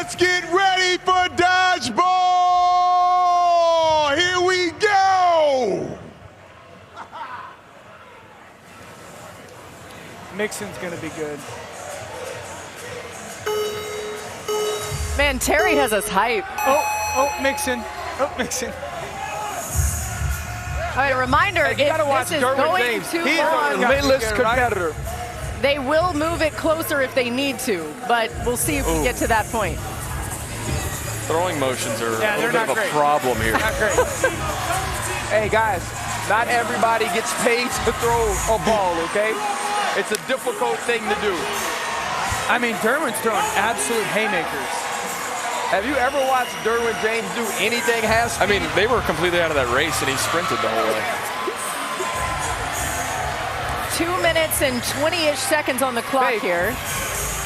Let's get ready for Dodgeball! Here we go! Mixon's gonna be good. Man, Terry has us hype. Oh, Mixon. Oh, Mixon. All right, a reminder, Hey, you gotta watch this is Derwin going James. too He's a long, relentless competitor. they will move it closer if they need to, but we'll see if we get to that point. Throwing motions are a they're little bit not of a great. problem here. Not great. Hey, guys, not everybody gets paid to throw a ball, okay? It's a difficult thing to do. I mean, Derwin's throwing absolute haymakers. Have you ever watched Derwin James do anything half I mean, they were completely out of that race, and he sprinted the whole way. 2 minutes and 20-ish seconds on the clock Hey. here.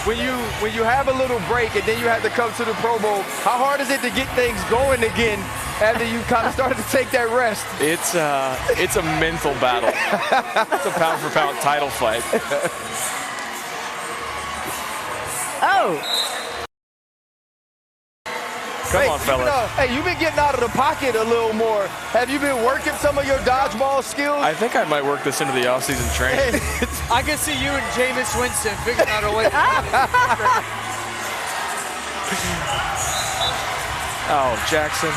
When you have a little break and then you have to come to the Pro Bowl, how hard is it to get things going again after you kind of started to take that rest? It's a mental battle. It's a pound-for-pound title fight. Oh, Come on, fellas. Hey, you've been getting out of the pocket a little more. Have you been working some of your dodgeball skills? I think I might work this into the offseason training. I can see you and Jameis Winston figuring out a way. Oh, Jackson.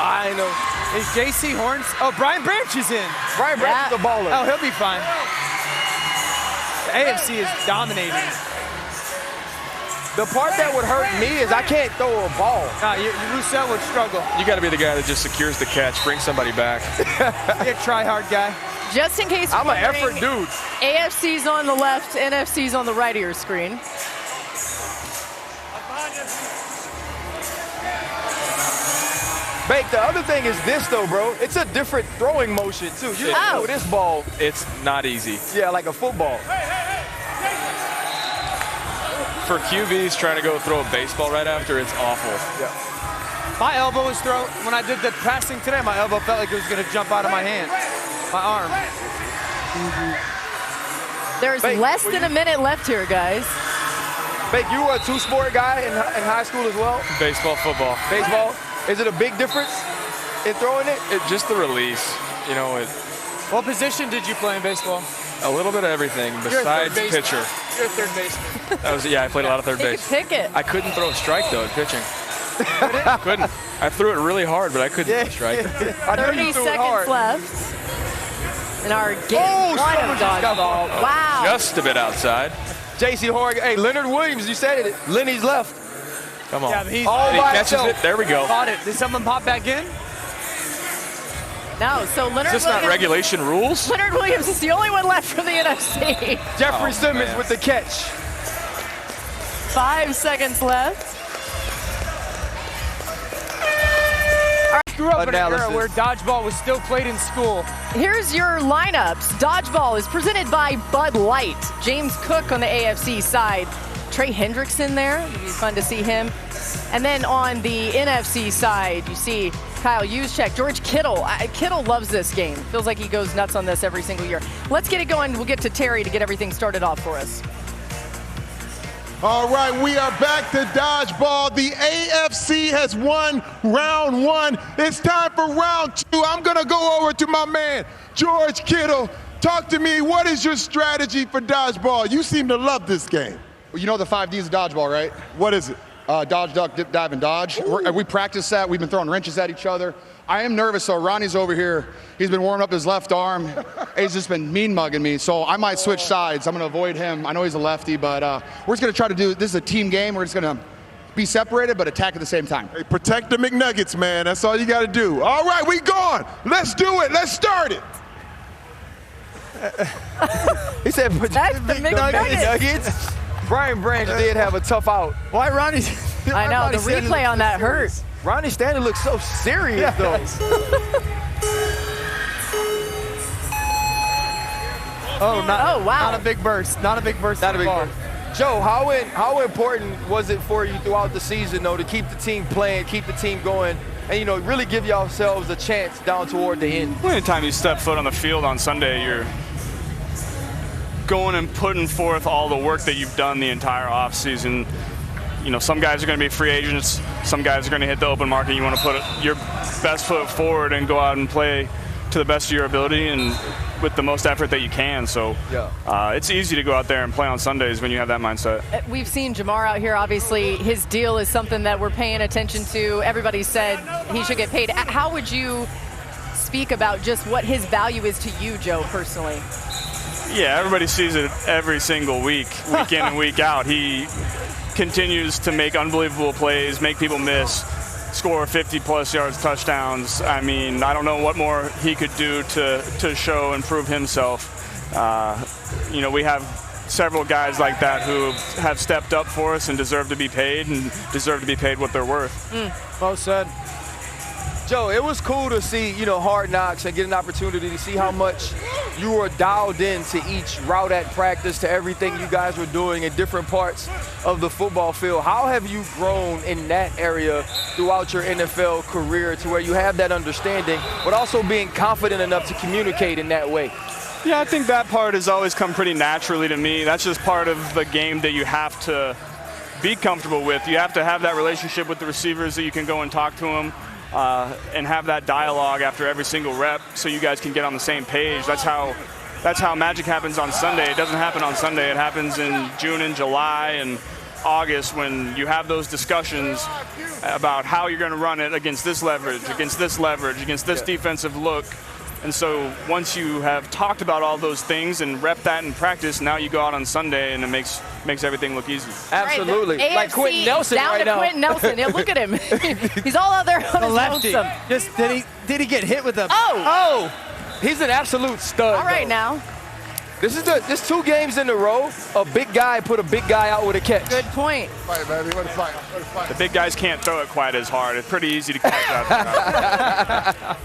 I know. Is J.C. Horns? Oh, Brian Branch is in. Brian Branch is a baller. Oh, he'll be fine. The AFC is dominating. The part that would hurt me is I can't throw a ball. Nah, Rousseau would struggle. You got to be the guy that just secures the catch, bring somebody back. Be a try-hard guy. just in case you're I'm an wondering, effort dude. AFC's on the left, NFC's on the right of your screen. Bake, the other thing is this, though, bro. It's a different throwing motion, too. You throw this ball. It's not easy. Yeah, like a football. For QBs trying to go throw a baseball right after, it's awful. Yeah. My elbow was thrown, when I did the passing today, my elbow felt like it was going to jump out of my hand, my arm. There's less than a minute left here, guys. Bake, you were a two-sport guy in high school as well? Baseball, football. Baseball? Is it a big difference in throwing it? Just the release, you know, What position did you play in baseball? a little bit of everything You're a besides third baseman. pitcher. You're a third baseman. That was, yeah, I played a lot of third You base. can pick it. I couldn't throw a strike, though, at pitching. Couldn't. I threw it really hard, but I couldn't throw a strike. I know 30 you threw it seconds hard. left. In our game one someone of just got dodgeball. one. Wow. Just a bit outside. J.C. Horgan. Hey, Leonard Williams, you said it. Lenny's left. Come on. Yeah, but he's All And he by catches himself. it. There we go. caught it. Did someone pop back in? No, so Leonard Is this not Williams, regulation rules? Leonard Williams is the only one left from the NFC. Jeffrey Oh, Simmons man. with the catch. 5 seconds left. Grew up in an era Analysis. where dodgeball was still played in school. Here's your lineups. Dodgeball is presented by Bud Light. James Cook on the AFC side. Trey Hendrickson there. It'd be fun to see him. And then on the NFC side, you see Kyle Juszczyk, George Kittle. Kittle loves this game. Feels like he goes nuts on this every single year. Let's get it going. We'll get to Terry to get everything started off for us. All right, we are back to dodgeball. The AFC has won round one. It's time for round two. I'm going to go over to my man, George Kittle. Talk to me. What is your strategy for dodgeball? You seem to love this game. You know the 5 Ds of dodgeball, right? What is it? Dodge, duck, dip, dive, and dodge. We practice that. We've been throwing wrenches at each other. I am nervous, so Ronnie's over here. He's been warming up his left arm. He's just been mean mugging me, so I might switch sides. I'm going to avoid him. I know he's a lefty, but we're just going to try to do, this is a team game. We're just going to be separated, but attack at the same time. Hey, protect the McNuggets, man. That's all you got to do. All right, we going. Let's do it. Let's start it. He said, That's the McNuggets. Nuggets. Brian Branch did have a tough out. Why Ronnie? I know, the replay on that hurt. Ronnie Stanley looks so serious, though. Oh, wow. Not a big burst. Not a big burst. Not a of the big ball. one. Joe, how important was it for you throughout the season, though, to keep the team playing, keep the team going, and, you know, really give yourselves a chance down toward the end? Anytime you step foot on the field on Sunday, you're going and putting forth all the work that you've done the entire offseason. You know, some guys are going to be free agents. Some guys are going to hit the open market. You want to put your best foot forward and go out and play to the best of your ability and with the most effort that you can. So it's easy to go out there and play on Sundays when you have that mindset. We've seen Jamar out here. Obviously, his deal is something that we're paying attention to. Everybody said he should get paid. How would you speak about just what his value is to you, Joe, personally? Yeah, everybody sees it every single week in and week out. He continues to make unbelievable plays, make people miss, score 50-plus yards touchdowns. I mean, I don't know what more he could do to show and prove himself. You know, we have several guys like that who have stepped up for us and deserve to be paid what they're worth. Well said. Joe, it was cool to see, you know, Hard Knocks and get an opportunity to see how much you were dialed into each route at practice, to everything you guys were doing in different parts of the football field. How have you grown in that area throughout your NFL career to where you have that understanding, but also being confident enough to communicate in that way? Yeah, I think that part has always come pretty naturally to me. That's just part of the game that you have to be comfortable with. You have to have that relationship with the receivers that you can go and talk to them. And have that dialogue after every single rep so you guys can get on the same page. That's how magic happens on Sunday. It doesn't happen on Sunday. It happens in June and July and August when you have those discussions about how you're going to run it against this leverage, against this defensive look. And so once you have talked about all those things and rep that in practice, now you go out on Sunday and it makes everything look easy. Absolutely. Right, like Quentin Nelson down right to now. Quentin Nelson. Yeah, look at him. He's all out there on The his lefty. lonesome. Just did he get hit with a? Oh! He's an absolute stud. All right though. now. This 2 games in a row, a big guy put a big guy out with a catch. Good point. Fight, baby. What a fight. What a fight. The big guys can't throw it quite as hard. It's pretty easy to catch out there.